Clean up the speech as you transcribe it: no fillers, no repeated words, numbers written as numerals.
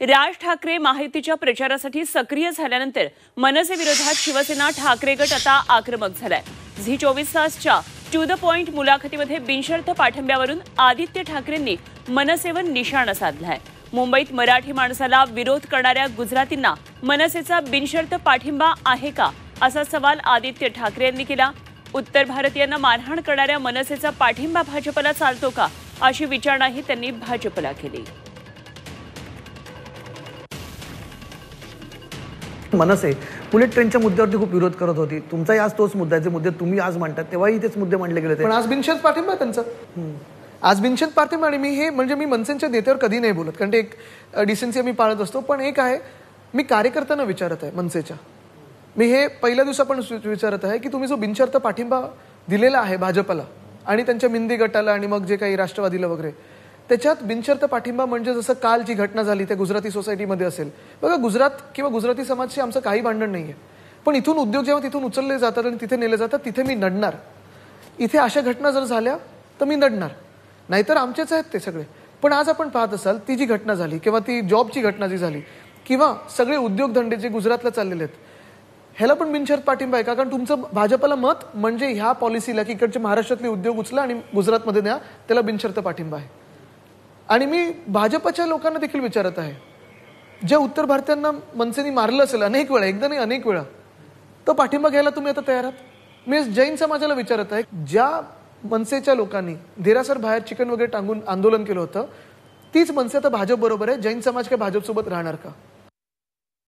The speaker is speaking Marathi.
राज ठाकरे महायुतीच्या प्रचारासाठी सक्रिय झाल्यानंतर मनसे विरोधात शिवसेना ठाकरे गट आता आक्रमक झालाय। झी 24 तासच्या टू द पॉइंट मुलाखतीमध्ये बिनशर्त पाठिंब्यावरून आदित्य ठाकरेंनी मनसेवर निशाणा साधलाय। मुंबईत मराठी माणसाला विरोध करणाऱ्या गुजरातींना मनसेचा बिनशर्त पाठिंबा आहे का, असा सवाल आदित्य ठाकरे यांनी केला। उत्तर भारतीयांना मारहाण करणाऱ्या मनसेचा पाठिंबा भाजपला चालतो का, अशी विचारणाही त्यांनी भाजपला केली। मनसे बुलेट ट्रेनच्या मुद्द्यावरती खूप विरोध करत होती। तुमचाही आज तोच मुद्दा आहे, जे मुद्दे तुम्ही आज मांडतात तेव्हाही तेच मुद्दे मांडले गेले होते। पण आज बिनशर्त पाठिंबा त्यांचा, आज बिनशर्त पाठिंबा। आणि मी मनसेच्या नेत्यावर कधी नाही बोलत, कारण ते एक डिसेन्सी मी पाळत असतो। पण एक आहे, मी कार्यकर्त्यांना विचारत आहे मनसेच्या, मी हे पहिल्या दिवसापासून विचारत आहे की तुम्ही जो बिनशर्त पाठिंबा दिलेला आहे भाजपला आणि त्यांच्या मिंदी गटाला आणि मग जे काही राष्ट्रवादीला वगैरे, त्याच्यात बिनशर्त पाठिंबा म्हणजे जसं काल जी घटना झाली त्या गुजराती सोसायटीमध्ये असेल बघा, गुजरात किंवा गुजराती समाजशी आमचं काही भांडण नाहीये, पण इथून उद्योग जेव्हा तिथून उचलले जातात आणि तिथे नेले जातात तिथे मी नडणार। इथे अशा घटना जर झाल्या तर मी नडणार, नाहीतर आमचेच आहेत ते सगळे। पण आज आपण पाहत असाल ती जी घटना झाली किंवा ती जॉबची घटना जी झाली किंवा सगळे उद्योगधंदे जे गुजरातला चाललेले आहेत, ह्याला पण बिनशर्त पाठिंबा आहे का? कारण तुमचं भाजपला मत म्हणजे ह्या पॉलिसीला की इकडचे महाराष्ट्रातले उद्योग उचला आणि गुजरातमध्ये न्या, त्याला बिनशर्त पाठिंबा आहे। आणि मी भाजपच्या लोकांना देखील विचारत आहे, ज्या उत्तर भारतीयांना मनसेने मारलं असेल अनेक वेळा, एकदा नाही अनेक वेळा, तो पाठिंबा घ्यायला तुम्ही आता तयार आहात? मी जैन समाजाला विचारत आहे, ज्या मनसेच्या लोकांनी देरासर बाहेर चिकन वगैरे टांगून आंदोलन केलं होतं, तीच मनसे आता भाजप बरोबर आहे, जैन समाज काय भाजपसोबत राहणार का?